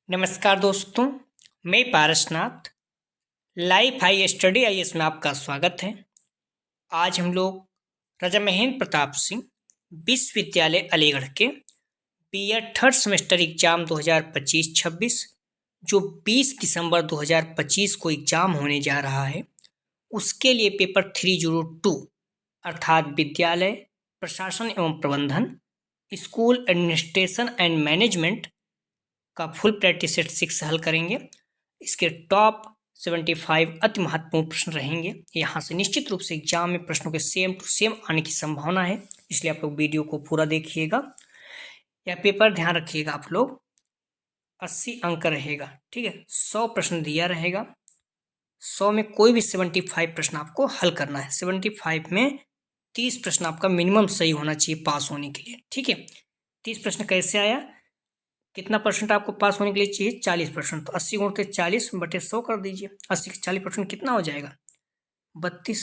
नमस्कार दोस्तों, मैं Parasnath. Life high study IAS में आपका स्वागत है। आज हम लोग राजा महेंद्र प्रताप सिंह विश्वविद्यालय अलीगढ़ के बीएड थर्ड सेमेस्टर एग्जाम 2025-26 जो 20 दिसंबर 2025 को एग्जाम होने जा रहा है, उसके लिए पेपर 302 अर्थात विद्यालय प्रशासन एवं प्रबंधन, स्कूल एडमिनिस्ट्रेशन एंड मैनेजमेंट का फुल प्रैक्टिस सेट 6 हल करेंगे। इसके टॉप 75 अति महत्वपूर्ण प्रश्न रहेंगे। यहाँ से निश्चित रूप से एग्जाम में प्रश्नों के सेम टू सेम आने की संभावना है, इसलिए आप लोग वीडियो को पूरा देखिएगा। यह पेपर ध्यान रखिएगा आप लोग 80 अंक रहेगा, ठीक है। 100 प्रश्न दिया रहेगा, 100 में कोई भी 75 प्रश्न आपको हल करना है। 75 में 30 प्रश्न आपका मिनिमम सही होना चाहिए पास होने के लिए, ठीक है। 30 प्रश्न कैसे आया, कितना परसेंट आपको पास होने के लिए चाहिए, 40%। तो 80 गुणित 40/100 कर दीजिए। 80 के 40% कितना हो जाएगा, 32,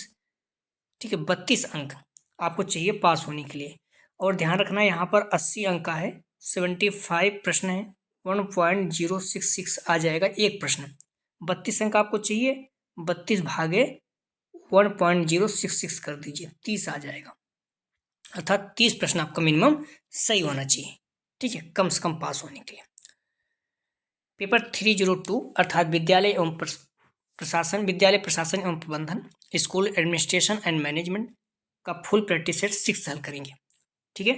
ठीक है। 32 अंक आपको चाहिए पास होने के लिए। और ध्यान रखना यहाँ पर 80 अंक का है, 75 प्रश्न है, 1.066 आ जाएगा एक प्रश्न। 32 अंक आपको चाहिए, 32 भागे 1.066 कर दीजिए, 30 आ जाएगा। अर्थात 30 प्रश्न आपका मिनिमम सही होना चाहिए, ठीक है, कम से कम पास होने के लिए। पेपर 302 अर्थात विद्यालय प्रशासन एवं प्रबंधन, स्कूल एडमिनिस्ट्रेशन एंड मैनेजमेंट का फुल प्रैक्टिस सेट 6 हल करेंगे, ठीक है।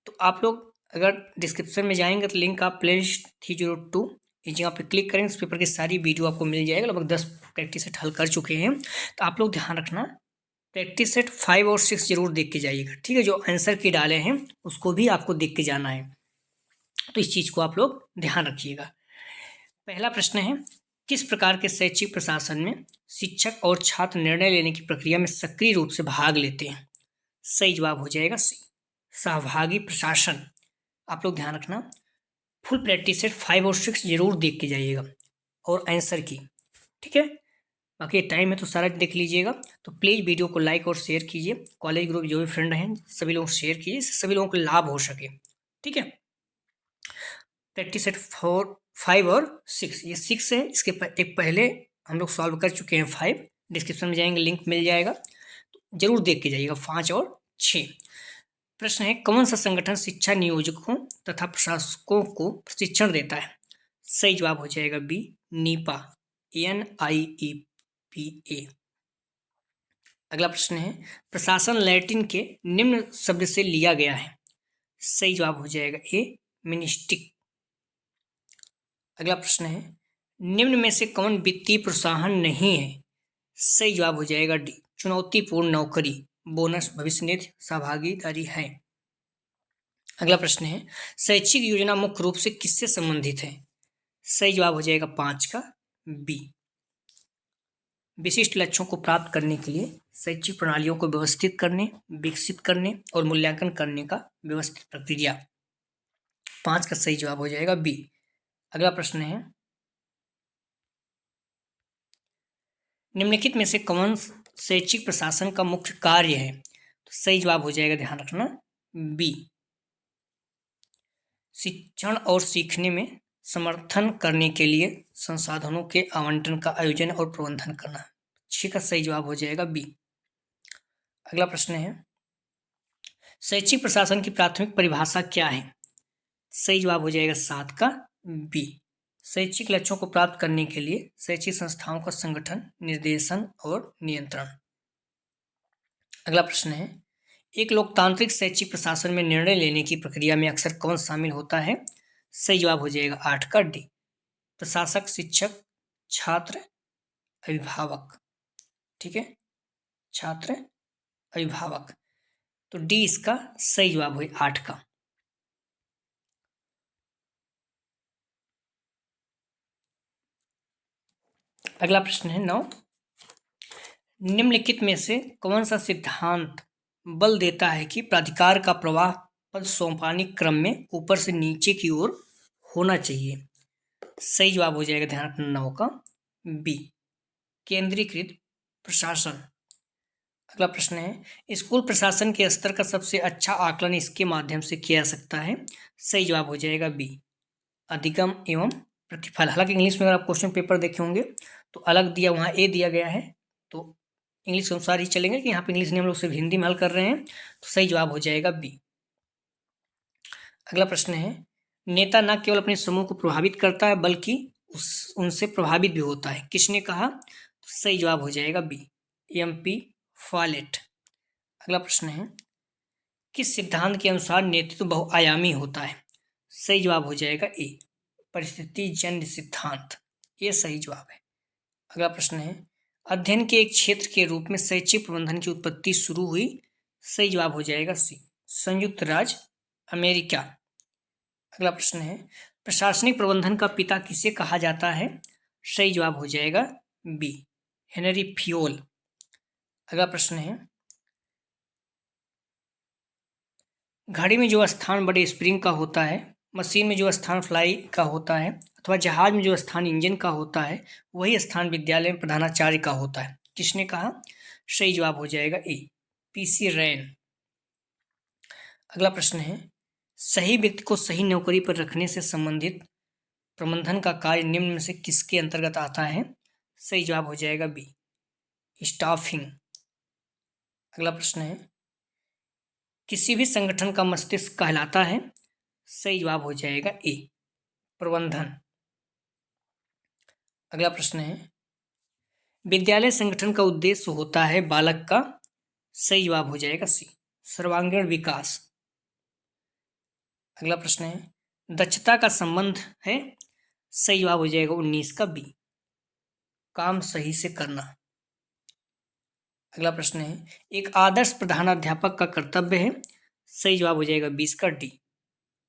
तो आप लोग अगर डिस्क्रिप्शन में जाएंगे तो लिंक आप प्लेलिस्ट 302 इस जगह पे क्लिक करेंगे, इस पेपर की सारी वीडियो आपको मिल जाएगा। लगभग 10 प्रैक्टिस सेट हल कर चुके हैं। तो आप लोग ध्यान रखना, प्रैक्टिस सेट 5 और 6 जरूर देख के जाइएगा, ठीक है। जो आंसर की डाले हैं उसको भी आपको देख के जाना है, तो इस चीज़ को आप लोग ध्यान रखिएगा। पहला प्रश्न है, किस प्रकार के शैक्षिक प्रशासन में शिक्षक और छात्र निर्णय लेने की प्रक्रिया में सक्रिय रूप से भाग लेते हैं। सही जवाब हो जाएगा सी, सहभागी प्रशासन। आप लोग ध्यान रखना, फुल प्रैक्टिस सेट 5 और 6 जरूर देख के जाइएगा और आंसर की, ठीक है। बाकी टाइम है तो सारा देख लीजिएगा। तो प्लीज़ वीडियो को लाइक और शेयर कीजिए, कॉलेज ग्रुप जो भी फ्रेंड हैं सभी लोग शेयर कीजिए, सभी लोगों को लाभ हो सके, ठीक है। प्रैक्टिस सेट 5 और 6, ये 6 है, इसके एक पहले हम लोग सॉल्व कर चुके हैं 5। डिस्क्रिप्शन में जाएंगे, लिंक मिल जाएगा, तो जरूर देख के जाइएगा 5 और 6। प्रश्न है, कौन सा संगठन शिक्षा नियोजकों तथा प्रशासकों को प्रशिक्षण देता है। सही जवाब हो जाएगा बी, नीपा, NIEPA। अगला प्रश्न है, प्रशासन लैटिन के निम्न शब्द से लिया गया है। सही जवाब हो जाएगा ए, मिनिस्टिक। अगला प्रश्न है, निम्न में से कौन वित्तीय प्रोत्साहन नहीं है। सही जवाब हो जाएगा डी, चुनौतीपूर्ण नौकरी, बोनस, भविष्य निधि, सहभागीदारी है। अगला प्रश्न है, शैक्षिक योजना मुख्य रूप से किससे संबंधित है। सही जवाब हो जाएगा 5 का बी, विशिष्ट लक्ष्यों को प्राप्त करने के लिए शैक्षिक प्रणालियों को व्यवस्थित करने, विकसित करने और मूल्यांकन करने का व्यवस्थित प्रक्रिया। 5 का सही जवाब हो जाएगा बी। अगला प्रश्न है, निम्नलिखित में से कौन शैक्षिक प्रशासन का मुख्य कार्य है। तो सही जवाब हो जाएगा, ध्यान रखना, बी, शिक्षण और सीखने में समर्थन करने के लिए संसाधनों के आवंटन का आयोजन और प्रबंधन करना। 6 का सही जवाब हो जाएगा बी। अगला प्रश्न है, शैक्षिक प्रशासन की प्राथमिक परिभाषा क्या है। सही जवाब हो जाएगा 7 का बी, शैक्षिक लक्ष्यों को प्राप्त करने के लिए शैक्षिक संस्थाओं का संगठन, निर्देशन और नियंत्रण। अगला प्रश्न है, एक लोकतांत्रिक शैक्षिक प्रशासन में निर्णय लेने की प्रक्रिया में अक्सर कौन शामिल होता है। सही जवाब हो जाएगा 8 का डी, प्रशासक, शिक्षक, छात्र, अभिभावक, ठीक है, छात्र, अभिभावक। तो डी इसका सही जवाब हुई 8 का। अगला प्रश्न है 9, निम्नलिखित में से कौन सा सिद्धांत बल देता है कि प्राधिकार का प्रवाह पद सोपानिक क्रम में ऊपर से नीचे की ओर होना चाहिए। सही जवाब हो जाएगा, ध्यान रखना, 9 का बी, केंद्रीकृत प्रशासन। अगला प्रश्न है, स्कूल प्रशासन के स्तर का सबसे अच्छा आकलन इसके माध्यम से किया जा सकता है। सही जवाब हो जाएगा बी, अधिगम एवं प्रतिफल। हालांकि इंग्लिश में अगर आप क्वेश्चन पेपर देखे होंगे तो अलग दिया, वहाँ ए दिया गया है, तो इंग्लिश के अनुसार ही चलेंगे कि यहाँ पे इंग्लिश नहीं, हम लोग सिर्फ हिंदी में हल कर रहे हैं, तो सही जवाब हो जाएगा बी। अगला प्रश्न है, नेता न केवल अपने समूह को प्रभावित करता है बल्कि उनसे प्रभावित भी होता है, किसने कहा? तो सही जवाब हो जाएगा बी, एमपी फॉलेट। अगला प्रश्न है, किस सिद्धांत के अनुसार नेतृत्व बहुआयामी होता है? सही जवाब हो जाएगा ए, परिस्थिति जन्य सिद्धांत, ये सही जवाब है। अगला प्रश्न है, अध्ययन के एक क्षेत्र के रूप में शैक्षिक प्रबंधन की उत्पत्ति शुरू हुई? सही जवाब हो जाएगा सी, संयुक्त राज्य अमेरिका। अगला प्रश्न है, प्रशासनिक प्रबंधन का पिता किसे कहा जाता है? सही जवाब हो जाएगा बी, हेनरी फियोल। अगला प्रश्न है, घड़ी में जो स्थान बड़े स्प्रिंग का होता है, मशीन में जो स्थान फ्लाई का होता है, अथवा जहाज में जो स्थान इंजन का होता है, वही स्थान विद्यालय में प्रधानाचार्य का होता है, किसने कहा? सही जवाब हो जाएगा ए, पीसी रैन। अगला प्रश्न है, सही व्यक्ति को सही नौकरी पर रखने से संबंधित प्रबंधन का कार्य निम्न में से किसके अंतर्गत आता है? सही जवाब हो जाएगा बी, स्टाफिंग। अगला प्रश्न है, किसी भी संगठन का मस्तिष्क कहलाता है? सही जवाब हो जाएगा ए, प्रबंधन। अगला प्रश्न है, विद्यालय संगठन का उद्देश्य होता है बालक का? सही जवाब हो जाएगा सी, सर्वांगीण विकास। अगला प्रश्न है, दक्षता का संबंध है? सही जवाब हो जाएगा 19 का बी, काम सही से करना। अगला प्रश्न है, एक आदर्श प्रधानाध्यापक का कर्तव्य है? सही जवाब हो जाएगा 20 का डी,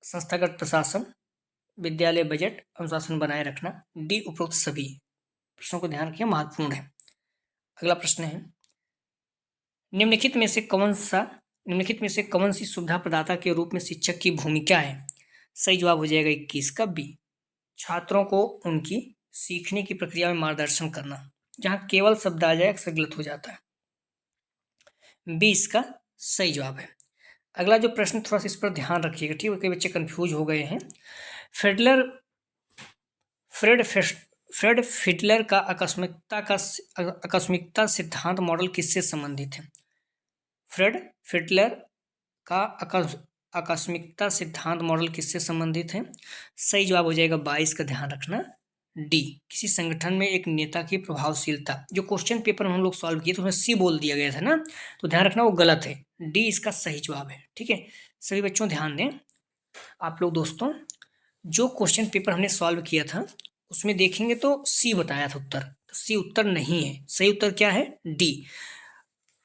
संस्थागत प्रशासन, विद्यालय बजट, अनुशासन बनाए रखना, डी उपरोक्त सभी। प्रश्नों को ध्यान रखिए, महत्वपूर्ण है। अगला प्रश्न है, निम्नलिखित में से कौन सी सुविधा प्रदाता के रूप में शिक्षक की भूमिका है? सही जवाब हो जाएगा 21 का बी, छात्रों को उनकी सीखने की प्रक्रिया में मार्गदर्शन करना। जहां केवल शब्द आ जाए अक्सर गलत हो जाता है, बी इसका सही जवाब है। अगला जो प्रश्न, थोड़ा सा इस पर ध्यान रखिएगा, ठीक है, कई बच्चे कंफ्यूज हो गए हैं। फ्रेड फिडलर का आकस्मिकता सिद्धांत मॉडल किससे संबंधित है? फ्रेड फिडलर का आकस्मिकता सिद्धांत मॉडल किससे संबंधित है? सही जवाब हो जाएगा 22 का, ध्यान रखना डी, किसी संगठन में एक नेता की प्रभावशीलता। जो क्वेश्चन पेपर में हम लोग सॉल्व किए तो उसमें सी बोल दिया गया था ना, तो ध्यान रखना वो गलत है, डी इसका सही जवाब है। ठीक है, सभी बच्चों ध्यान दें। आप लोग दोस्तों, जो क्वेश्चन पेपर हमने सॉल्व किया था उसमें देखेंगे तो सी बताया था उत्तर, तो सी उत्तर नहीं है, सही उत्तर क्या है? डी,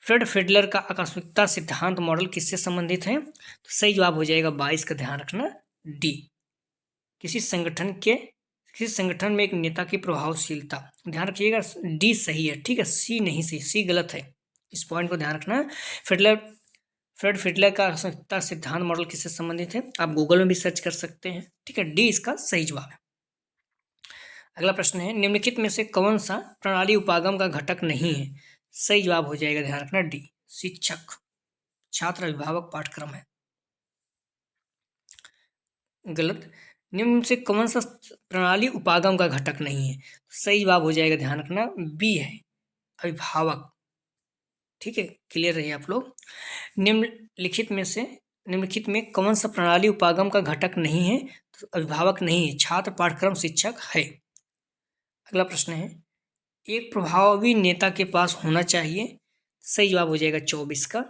फ्रेड फिडलर का आकस्मिकता सिद्धांत मॉडल किससे संबंधित है? तो सही जवाब हो जाएगा 22 का, ध्यान रखना डी, किसी संगठन में एक नेता की प्रभावशीलता। ध्यान रखिएगा डी सही है, ठीक है, सी नहीं सही, सी गलत है, इस पॉइंट को ध्यान रखना। फ्रेड फिडलर का आकस्मिकता सिद्धांत मॉडल किससे संबंधित है? आप गूगल में भी सर्च कर सकते हैं, ठीक है, डी इसका सही जवाब है। अगला प्रश्न है, निम्नलिखित में से कौन सा प्रणाली उपागम का घटक नहीं है? सही जवाब हो जाएगा, ध्यान रखना डी, शिक्षक, छात्र अभिभावक पाठ्यक्रम है। गलत, निम्न से कौन सा प्रणाली उपागम का घटक नहीं है? सही जवाब हो जाएगा, ध्यान रखना बी है, अभिभावक। ठीक है, क्लियर रहिए आप लोग। निम्नलिखित में कौन सा प्रणाली उपागम का घटक नहीं है? तो अभिभावक नहीं है, छात्र पाठ्यक्रम शिक्षक है। अगला प्रश्न है, एक प्रभावी नेता के पास होना चाहिए? सही जवाब हो जाएगा 24 का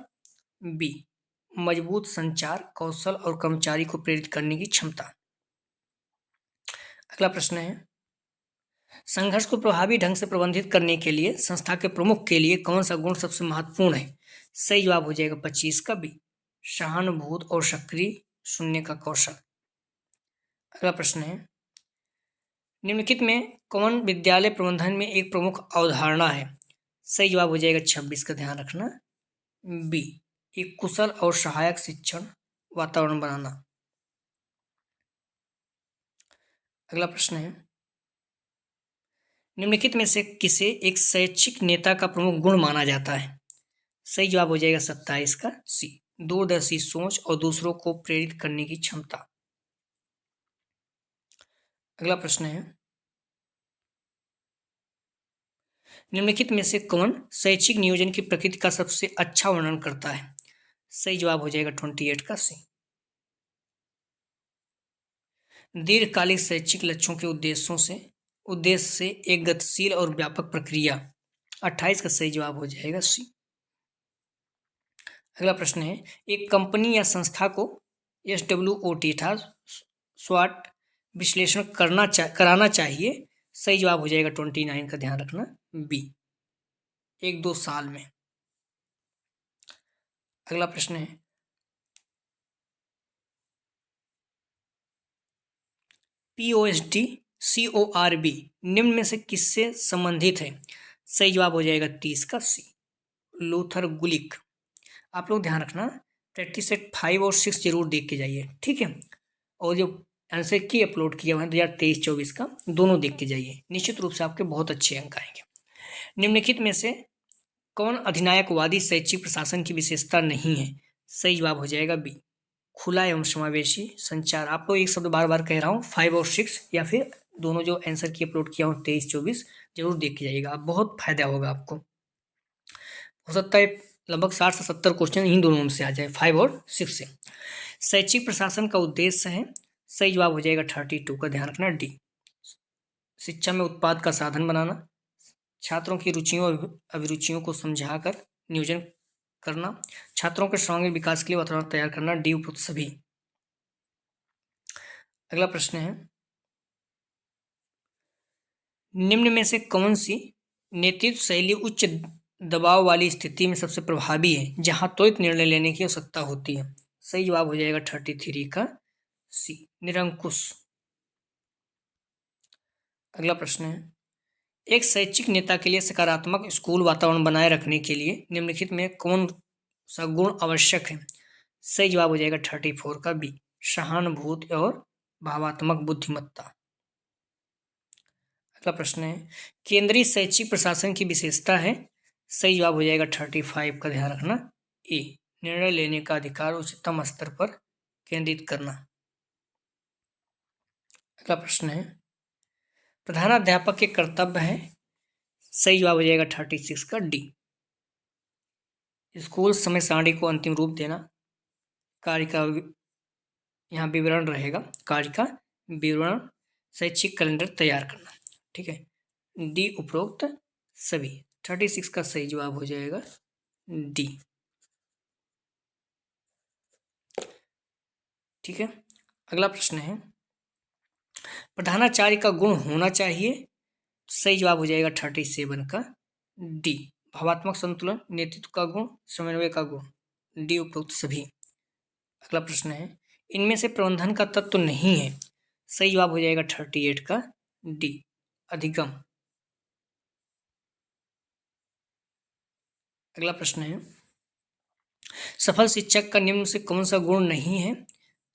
बी, मजबूत संचार कौशल और कर्मचारी को प्रेरित करने की क्षमता। अगला प्रश्न है, संघर्ष को प्रभावी ढंग से प्रबंधित करने के लिए संस्था के प्रमुख के लिए कौन सा गुण सबसे महत्वपूर्ण है? सही जवाब हो जाएगा 25 का बी, सहानुभूत और सक्रिय सुनने का कौशल। अगला प्रश्न है, निम्नलिखित में कौन विद्यालय प्रबंधन में एक प्रमुख अवधारणा है? सही जवाब हो जाएगा 26 का, ध्यान रखना बी, एक कुशल और सहायक शिक्षण वातावरण बनाना। अगला प्रश्न है, निम्नलिखित में से किसे एक शैक्षिक नेता का प्रमुख गुण माना जाता है? सही जवाब हो जाएगा 27 का सी, दूरदर्शी सोच और दूसरों को प्रेरित करने की क्षमता। अगला प्रश्न है, निम्नलिखित में से कौन शैक्षिक नियोजन की प्रकृति का सबसे अच्छा वर्णन करता है? सही जवाब हो जाएगा 28 का सी। दीर्घकालिक शैक्षिक लक्ष्यों के उद्देश्य से एक गतिशील और व्यापक प्रक्रिया, 28 का सही जवाब हो जाएगा सी। अगला प्रश्न है, एक कंपनी या संस्था को SWOT था स्वाट विश्लेषण कराना चाहिए। सही जवाब हो जाएगा 29 का, ध्यान रखना बी, 1-2 साल में। अगला प्रश्न है, POSD CORB निम्न में से किससे संबंधित है? सही जवाब हो जाएगा 30 का सी, लूथर गुलिक। आप लोग ध्यान रखना, प्रैक्टिस सेट 5 और 6 जरूर देख के जाइए, ठीक है। और जो आंसर की अपलोड किया हुआ है 2023-24 का, दोनों देख के जाइए, निश्चित रूप से आपके बहुत अच्छे अंक आएंगे। निम्नलिखित में से कौन अधिनायकवादी शैक्षिक प्रशासन की विशेषता नहीं है? सही जवाब हो जाएगा बी, खुला एवं समावेशी संचार। आपको एक शब्द बार बार कह रहा हूँ, 5 और 6, या फिर दोनों जो आंसर की अपलोड किया हूँ 23-24 जरूर देख के जाइएगा, बहुत फायदा होगा आपको। हो सकता है लगभग 60 से 70 क्वेश्चन इन दोनों में से आ जाए, 5 और 6 से। शैक्षिक प्रशासन का उद्देश्य है, सही जवाब हो जाएगा 32 का, ध्यान रखना डी, शिक्षा में उत्पाद का साधन बनाना, छात्रों की रुचियों और अभिरुचियों को समझाकर नियोजन करना, छात्रों के सर्वांगीण विकास के लिए वातावरण तैयार करना, डी उपयुक्त सभी। अगला प्रश्न है, निम्न में से कौन सी नेतृत्व शैली उच्च दबाव वाली स्थिति में सबसे प्रभावी है जहां त्वरित निर्णय लेने की आवश्यकता होती है? सही जवाब हो जाएगा 33 का सी, निरंकुश। अगला प्रश्न है, एक शैक्षिक नेता के लिए सकारात्मक स्कूल वातावरण बनाए रखने के लिए निम्नलिखित में कौन सा गुण आवश्यक है? सही जवाब हो जाएगा 34 का बी, सहानुभूति और भावात्मक बुद्धिमत्ता। अगला प्रश्न है, केंद्रीय शैक्षिक प्रशासन की विशेषता है। सही जवाब हो जाएगा 35 का, ध्यान रखना ए, निर्णय लेने का अधिकार उच्चतम स्तर पर केंद्रित करना। अगला प्रश्न है, प्रधानाध्यापक के कर्तव्य है। सही जवाब हो जाएगा 36 का डी, स्कूल समय सारणी को अंतिम रूप देना, कार्य का यहाँ विवरण रहेगा, कार्य का विवरण, शैक्षिक कैलेंडर तैयार करना, ठीक है, डी उपरोक्त सभी। 36 का सही जवाब हो जाएगा डी, ठीक है। अगला प्रश्न है, प्रधानाचार्य का गुण होना चाहिए। सही जवाब हो जाएगा 37 का डी, भावात्मक संतुलन, नेतृत्व का गुण, समन्वय का गुण, डी उपरोक्त सभी। अगला प्रश्न है, इनमें से प्रबंधन का तत्व नहीं है। सही जवाब हो जाएगा 38 का डी, अधिगम। अगला प्रश्न है, सफल शिक्षक का निम्न से कौन सा गुण नहीं है?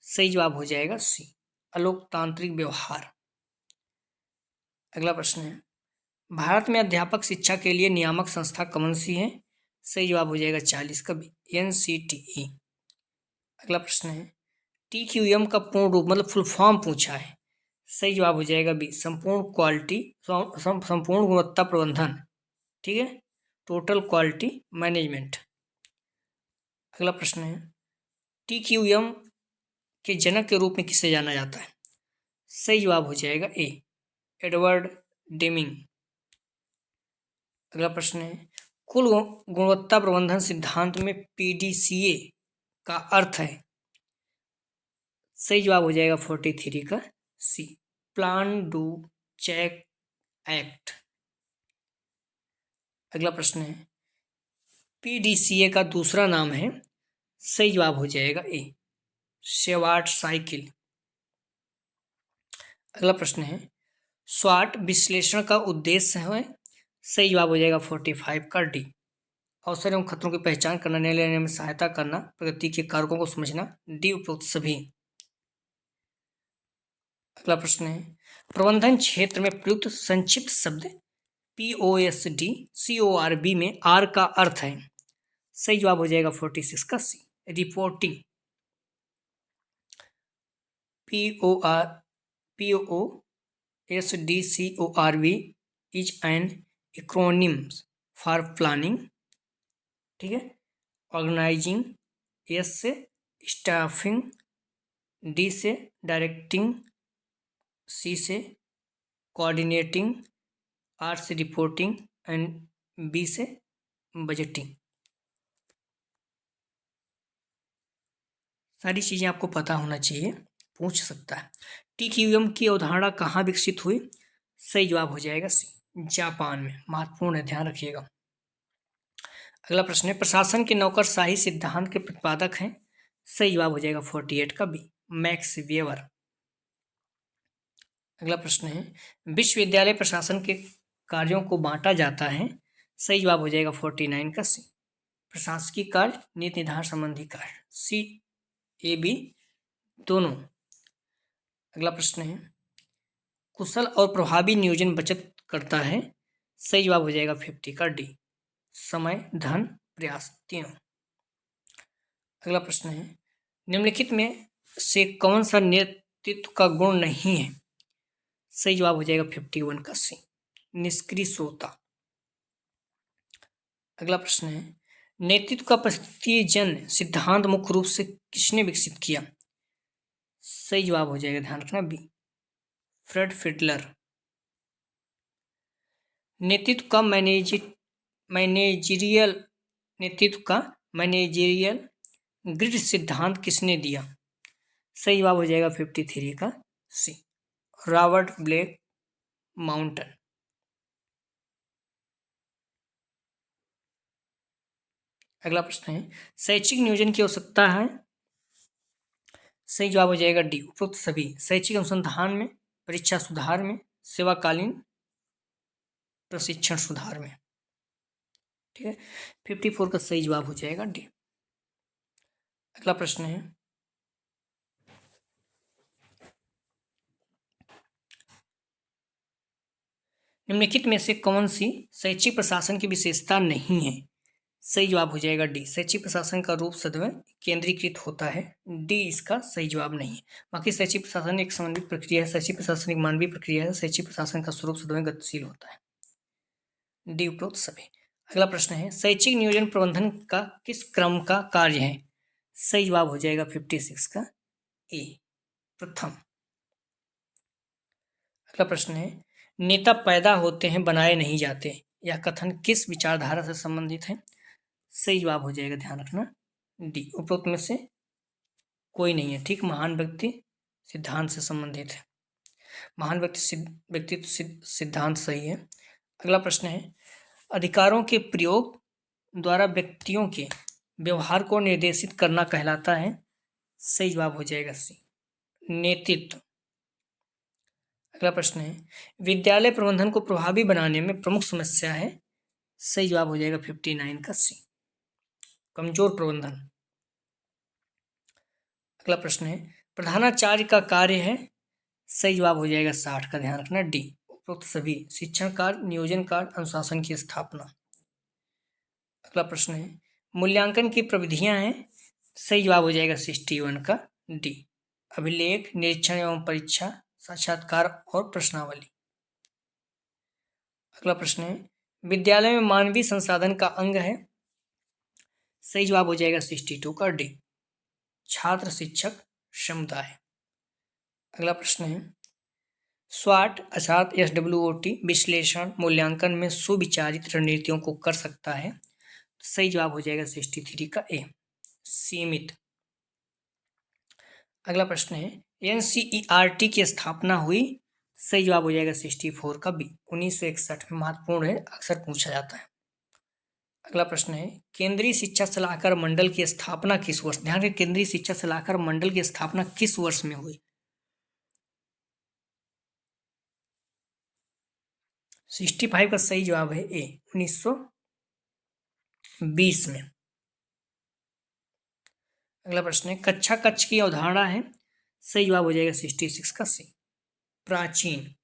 सही जवाब हो जाएगा सी, अलोकतांत्रिक व्यवहार। अगला प्रश्न है, भारत में अध्यापक शिक्षा के लिए नियामक संस्था कौन सी है? सही जवाब हो जाएगा 40 का बी, NCTE। अगला प्रश्न है, TQM का पूर्ण रूप मतलब फुल फॉर्म पूछा है। सही जवाब हो जाएगा बी, संपूर्ण क्वालिटी संपूर्ण गुणवत्ता प्रबंधन, ठीक है, टोटल क्वालिटी मैनेजमेंट। अगला प्रश्न है, TQM के जनक के रूप में किसे जाना जाता है? सही जवाब हो जाएगा ए, एडवर्ड डेमिंग। अगला प्रश्न है, कुल गुणवत्ता प्रबंधन सिद्धांत में PDCA का अर्थ है। सही जवाब हो जाएगा 43 का सी, प्लान डू चेक एक्ट। अगला प्रश्न है, PDCA का दूसरा नाम है। सही जवाब हो जाएगा ए, शेवार्ट साइकिल। अगला प्रश्न है, स्वाट विश्लेषण का उद्देश्य है। सही जवाब हो जाएगा 45 का डी, अवसर एवं खतरों की पहचान करना, निर्णय लेने में सहायता करना, प्रगति के कारकों को समझना, डी उपरोक्त सभी। अगला प्रश्न है, प्रबंधन क्षेत्र में प्रयुक्त संक्षिप्त शब्द POSD CORB में आर का अर्थ है। सही जवाब हो जाएगा 46 का C, reporting. POSD CORB is an acronyms for planning, ठीक है, ऑर्गेनाइजिंग, एस से स्टाफिंग, डी से डायरेक्टिंग, सी से कोऑर्डिनेटिंग, आर से रिपोर्टिंग एंड बी से बजटिंग। सारी चीज़ें आपको पता होना चाहिए, पूछ सकता है। टीक्यूएम की अवधारणा कहाँ विकसित हुई? सही जवाब हो जाएगा सी, जापान में। महत्वपूर्ण है, ध्यान रखिएगा। अगला प्रश्न है, प्रशासन के नौकरशाही सिद्धांत के प्रतिपादक हैं? सही जवाब हो जाएगा 48 का बी, मैक्स वेबर। अगला प्रश्न है, विश्वविद्यालय प्रशासन के कार्यों को बांटा जाता है? सही जवाब हो जाएगा 49 का सी, प्रशासकीय कार्य, नीति निर्धारण संबंधी कार्य, सी ए बी दोनों। अगला प्रश्न है, कुशल और प्रभावी नियोजन बचत करता है? सही जवाब हो जाएगा 50 का डी, समय, धन, प्रयास, तीनों। अगला प्रश्न है, निम्नलिखित में से कौन सा नेतृत्व का गुण नहीं है? सही जवाब हो जाएगा 51 का सी, निष्क्रिय श्रोता। अगला प्रश्न है, नेतृत्व का परिस्थितिजन्य सिद्धांत मुख्य रूप से किसने विकसित किया? सही जवाब हो जाएगा, ध्यान रखना, बी, फ्रेड फिडलर। नेतृत्व का मैनेजरियल ग्रिड सिद्धांत किसने दिया? सही जवाब हो जाएगा 53 का सी, रॉबर्ट ब्लेक माउंटन। अगला प्रश्न है, शैक्षिक नियोजन की आवश्यकता है? सही जवाब हो जाएगा डी, उपरोक्त सभी। शैक्षिक अनुसंधान में, परीक्षा सुधार में, सेवाकालीन प्रशिक्षण सुधार में, ठीक है। 54 का सही जवाब हो जाएगा डी। अगला प्रश्न है, निम्नलिखित में से कौन सी शैक्षिक प्रशासन की विशेषता नहीं है? सही जवाब हो जाएगा डी, शैक्षिक प्रशासन का रूप सदैव केंद्रीकृत होता है। डी इसका सही जवाब नहीं है। बाकी शैक्षिक प्रशासन एक समन्वित प्रक्रिया है, शैक्षिक प्रशासन एक मानवीय प्रक्रिया है, शैक्षिक प्रशासन का स्वरूप सदैव गतिशील होता है। डी उपरोक्त सभी। अगला प्रश्न है, शैक्षिक नियोजन प्रबंधन का किस क्रम का कार्य है? सही जवाब हो जाएगा 56 का ए, प्रथम। अगला प्रश्न है, नेता पैदा होते हैं बनाए नहीं जाते, यह कथन किस विचारधारा से संबंधित है? सही जवाब हो जाएगा, ध्यान रखना, डी, उपरोक्त में से कोई नहीं है, ठीक। महान व्यक्ति सिद्धांत से संबंधित है, महान व्यक्तित्व सिद्धांत सही है। अगला प्रश्न है, अधिकारों के प्रयोग द्वारा व्यक्तियों के व्यवहार को निर्देशित करना कहलाता है? सही जवाब हो जाएगा सी, नेतृत्व। अगला प्रश्न है, विद्यालय प्रबंधन को प्रभावी बनाने में प्रमुख समस्या है? सही जवाब हो जाएगा 59 का सी, कमजोर प्रबंधन। अगला प्रश्न है, प्रधानाचार्य का कार्य है? सही जवाब हो जाएगा 60 का, ध्यान रखना, डी, उपरोक्त सभी। शिक्षण कार्य, नियोजन कार्य, अनुशासन की स्थापना। अगला प्रश्न है, मूल्यांकन की प्रविधियां हैं? सही जवाब हो जाएगा 61 का डी, अभिलेख, निरीक्षण एवं परीक्षा, साक्षात्कार और प्रश्नावली। अगला प्रश्न है, विद्यालय में मानवीय संसाधन का अंग है? सही जवाब हो जाएगा 62 का डी, छात्र शिक्षक समुदाय। अगला प्रश्न है, स्वाट अर्थात SWOT विश्लेषण मूल्यांकन में सुविचारित रणनीतियों को कर सकता है? सही जवाब हो जाएगा 63 का ए, सीमित। अगला प्रश्न है, NCERT की स्थापना हुई? सही जवाब हो जाएगा 64 का बी, 1961 में। महत्वपूर्ण है, अक्सर पूछा जाता है। अगला प्रश्न है, केंद्रीय शिक्षा सलाहकार मंडल की स्थापना किस वर्ष? ध्यान रखें, केंद्रीय शिक्षा सलाहकार मंडल की स्थापना किस वर्ष में हुई? 65 का सही जवाब है ए, 1920 में। अगला प्रश्न है, कक्षा कक्ष की अवधारणा है? सही जवाब हो जाएगा 66 का सी, प्राचीन।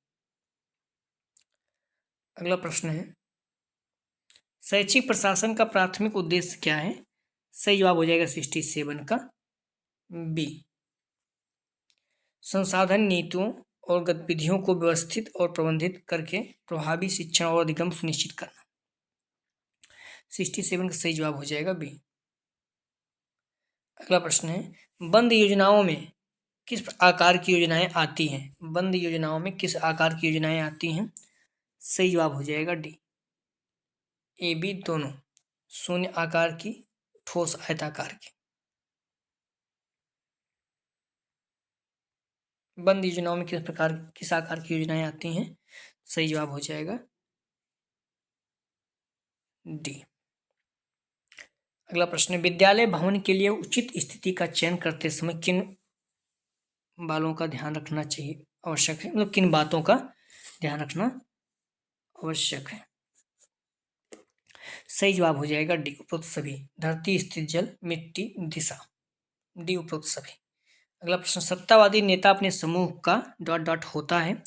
अगला प्रश्न है, शैक्षिक प्रशासन का प्राथमिक उद्देश्य क्या है? सही जवाब हो जाएगा 67 का बी, संसाधन नीतियों और गतिविधियों को व्यवस्थित और प्रबंधित करके प्रभावी शिक्षण और अधिगम सुनिश्चित करना। 67 का सही जवाब हो जाएगा बी। अगला प्रश्न है, बंद योजनाओं में किस आकार की योजनाएं आती हैं? बंद योजनाओं में किस आकार की योजनाएं आती हैं? सही जवाब हो जाएगा डी। ए बी दोनों, शून्य आकार की, ठोस आयताकार की। बंद योजनाओं में किस आकार की योजनाएं आती हैं? सही जवाब हो जाएगा डी। अगला प्रश्न है, विद्यालय भवन के लिए उचित स्थिति का चयन करते समय किन बालों का ध्यान रखना चाहिए आवश्यक है, मतलब किन बातों का ध्यान रखना आवश्यक है? सही जवाब हो जाएगा डी, उपरोक्त सभी। धरती, स्थित जल, मिट्टी, दिशा, डी उपरोक्त सभी। अगला प्रश्न, सत्तावादी नेता अपने समूह का डॉट डॉट होता है।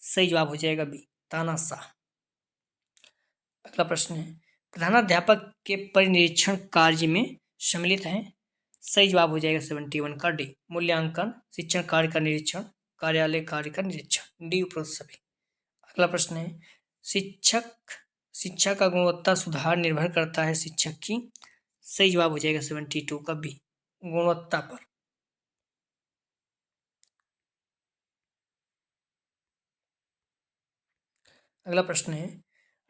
सही जवाब हो जाएगा बी, तानाशाह। अगला प्रश्न है, प्रधानाध्यापक के परिनिरीक्षण कार्य में सम्मिलित हैं। सही जवाब हो जाएगा 71 का डी, मूल्यांकन, शिक्षण कार्य का निरीक्षण, कार्यालय कार्य का निरीक्षण, डी उपरोक्त सभी। अगला प्रश्न है, शिक्षा का गुणवत्ता सुधार निर्भर करता है शिक्षक की। सही जवाब हो जाएगा 72 का बी, गुणवत्ता पर। अगला प्रश्न है,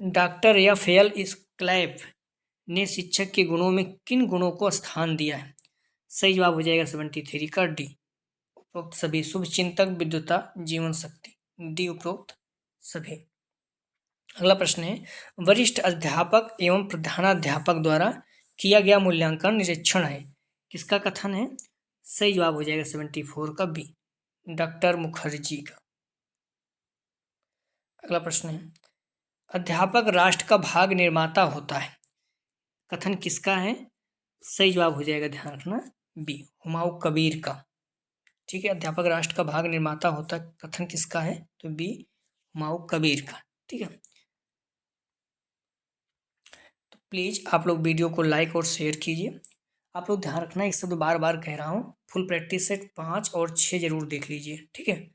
डॉक्टर राफेल स्क्लैप ने शिक्षक के गुणों में किन गुणों को स्थान दिया है? सही जवाब हो जाएगा 73 का डी, उपरोक्त सभी। शुभ चिंतक, विद्वता, जीवन शक्ति, डी उपरोक्त सभी। अगला प्रश्न है, वरिष्ठ अध्यापक एवं प्रधानाध्यापक द्वारा किया गया मूल्यांकन निरीक्षण है, किसका कथन है? सही जवाब हो जाएगा 74 का बी, डॉक्टर मुखर्जी का। अगला प्रश्न है, अध्यापक राष्ट्र का भाग निर्माता होता है, कथन किसका है? सही जवाब हो जाएगा, ध्यान रखना, बी, हुमायूं कबीर का। ठीक है, अध्यापक राष्ट्र का भाग निर्माता होता है, कथन किसका है? तो बी, हुमायूं कबीर का। ठीक है, तो प्लीज आप लोग वीडियो को लाइक और शेयर कीजिए। आप लोग ध्यान रखना, एक शब्द बार बार कह रहा हूँ, फुल प्रैक्टिस सेट 5 और 6 जरूर देख लीजिए। ठीक है,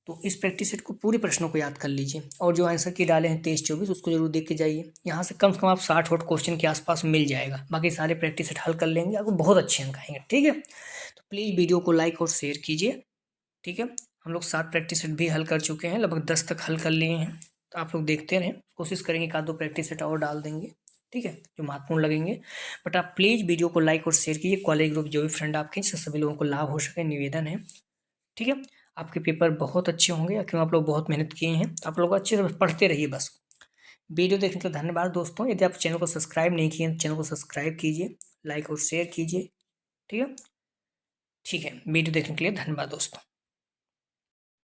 तो इस प्रैक्टिस सेट को पूरे प्रश्नों को याद कर लीजिए, और जो आंसर की डाले हैं 23-24 उसको जरूर देख के जाइए। यहाँ से कम आप 60 वोट क्वेश्चन के आसपास मिल जाएगा। बाकी सारे प्रैक्टिस सेट हल कर लेंगे, आपको बहुत अच्छे अंक आएंगे। ठीक है, तो प्लीज़ वीडियो को लाइक और शेयर कीजिए। ठीक है, हम लोग 7 प्रैक्टिस सेट भी हल कर चुके हैं, लगभग 10 तक हल कर लिए हैं। तो आप लोग देखते रहें, कोशिश करेंगे एक आध 2 प्रैक्टिस सेट और डाल देंगे। ठीक है, जो महत्वपूर्ण लगेंगे। बट आप प्लीज़ वीडियो को लाइक और शेयर कीजिए, कॉलेज ग्रुप जो भी फ्रेंड आपके, सभी लोगों को लाभ हो सके, निवेदन है। ठीक है, आपके पेपर बहुत अच्छे होंगे, क्यों आप लोग बहुत मेहनत किए हैं। आप लोग अच्छे से पढ़ते रहिए बस। वीडियो देखने के लिए धन्यवाद दोस्तों। यदि आप चैनल को सब्सक्राइब नहीं किए हैं, चैनल को सब्सक्राइब कीजिए, लाइक और शेयर कीजिए। ठीक है, वीडियो देखने के लिए धन्यवाद दोस्तों।